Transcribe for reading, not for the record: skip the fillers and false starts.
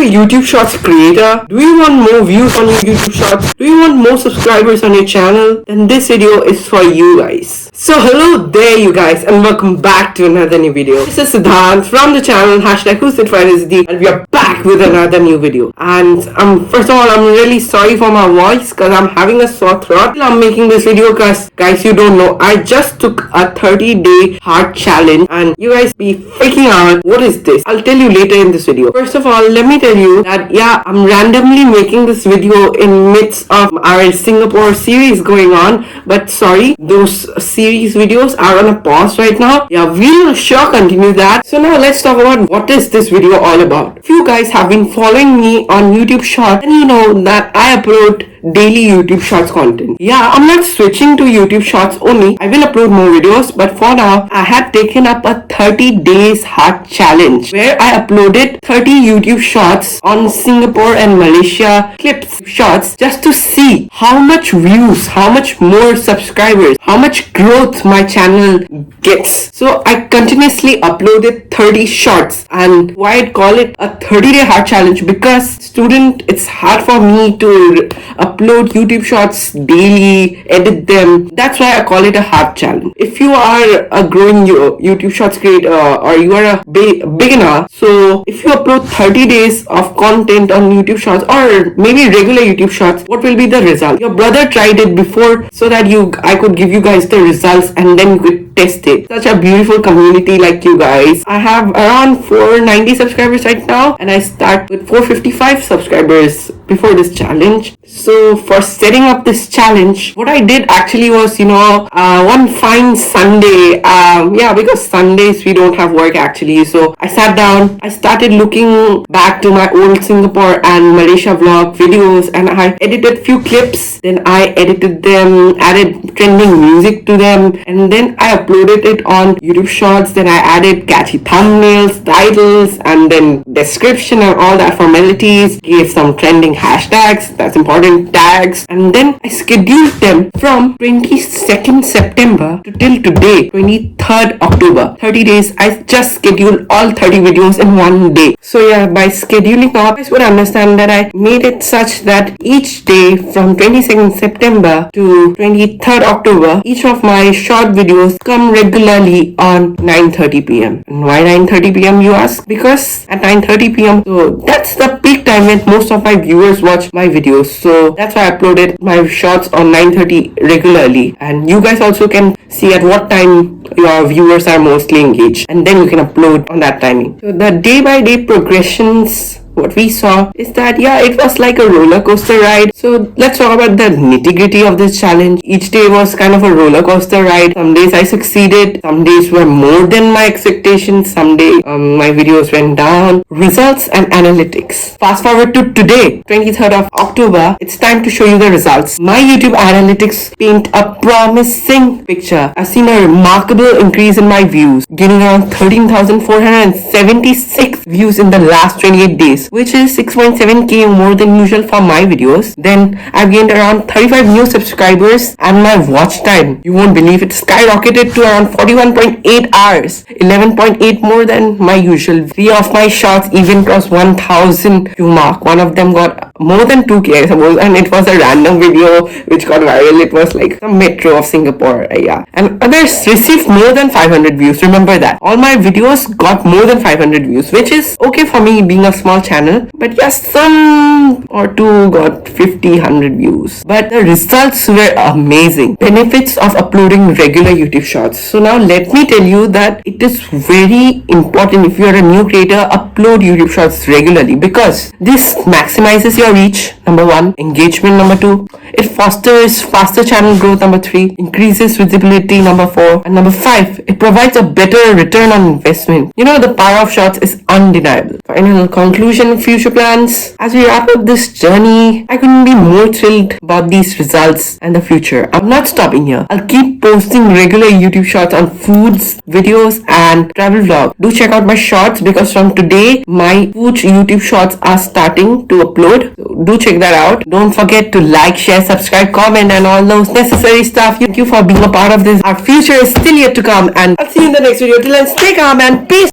YouTube Shorts creator? Do you want more views on your YouTube Shorts? Do you want more subscribers on your channel? Then this video is for you guys. So hello there you guys and welcome back to another new video. This is Siddhant from the channel #Who'sItFriday and we are back with another new video. And first of all, I'm really sorry for my voice because I'm having a sore throat. I'm making this video because guys, you don't know, I just took a 30-day heart challenge and you guys be freaking out. What is this? I'll tell you later in this video. First of all, let me tell you that yeah, I'm randomly making this video in midst of our Singapore series going on, but sorry, those series videos are on a pause right now. Yeah, we'll sure continue that. So now let's talk about what is this video all about. If you guys have been following me on YouTube Shorts, then you know that I upload daily YouTube Shorts content. Yeah, I'm not switching to YouTube Shorts only. I will upload more videos, but for now, I had taken up a 30 days heart challenge where I uploaded 30 YouTube Shorts on Singapore and Malaysia clips shorts just to see how much views, how much more subscribers, how much growth my channel gets. So I continuously uploaded 30 shorts, and why I'd call it a 30-day heart challenge because it's hard for me to upload YouTube Shorts daily, edit them. That's why I call it a heart challenge. If you are a growing YouTube Shorts creator or you are a beginner, so if you upload 30 days of content on YouTube Shorts or maybe regular YouTube Shorts, what will be the result? Your brother tried it before so that I could give you guys the results and then you could test it. Such a beautiful community like you guys. I have around 490 subscribers right now and I start with 455 subscribers before this challenge. So for setting up this challenge, what I did actually was, one fine Sunday, because Sundays we don't have work actually. So I sat down, I started looking back to my old Singapore and Malaysia vlog videos and I edited few clips. Then I edited them, added trending music to them, and then I uploaded it on YouTube Shorts. Then I added catchy thumbnails, titles, and then description and all that formalities. Gave some trending hashtags, that's important, tags, and then I scheduled them from 22nd September to till today, 23rd October. 30 days, I just scheduled all 30 videos in one day. So yeah, by scheduling up, you guys would understand that I made it such that each day from 22nd September to 23rd October, each of my short videos come regularly on 9:30 p.m. And why 9:30 p.m. you ask? Because at 9:30 p.m. so that's the peak time when most of my viewers watch my videos. So that's why I uploaded my shorts on 9:30 regularly. And you guys also can see at what time your viewers are mostly engaged. And then you can upload on that timing. So the day by day progressions, what we saw is that it was like a roller coaster ride. So let's talk about the nitty-gritty of this challenge. Each day was kind of a roller coaster ride. Some days I succeeded, some days were more than my expectations, some days my videos went down. Results and analytics. Fast forward to today, 23rd of October, it's time to show you the results. My YouTube analytics paint a promising picture. I've seen a remarkable increase in my views, gaining around 13,476 views in the last 28 days. Which is 6.7k more than usual for my videos. Then I've gained around 35 new subscribers and my watch time, you won't believe it, skyrocketed to around 41.8 hours, 11.8 more than my usual. 3 of my shorts even crossed 1,000 view mark. One of them got more than 2k I suppose, and it was a random video which got viral. It was like the metro of Singapore, and others received more than 500 views. Remember that all my videos got more than 500 views, which is okay for me being a small channel, but yes, some or two got 50-100 views, but the results were amazing. Benefits of uploading regular YouTube Shorts. So now let me tell you that it is very important if you are a new creator, upload YouTube Shorts regularly because this maximizes your reach, number 1, engagement, number 2, it fosters faster channel growth, number 3, increases visibility, number 4, and number 5, it provides a better return on investment. The power of shorts is undeniable. Final conclusion, future plans. As we wrap up this journey, I couldn't be more thrilled about these results and the future. I'm not stopping here. I'll keep posting regular YouTube Shorts on foods, videos, and travel vlogs. Do check out my shorts because from today, my food YouTube Shorts are starting to upload. So do check that out. Don't forget to like, share, subscribe, comment, and all those necessary stuff. Thank you for being a part of this. Our future is still yet to come, and I'll see you in the next video. Till then, stay calm and peace.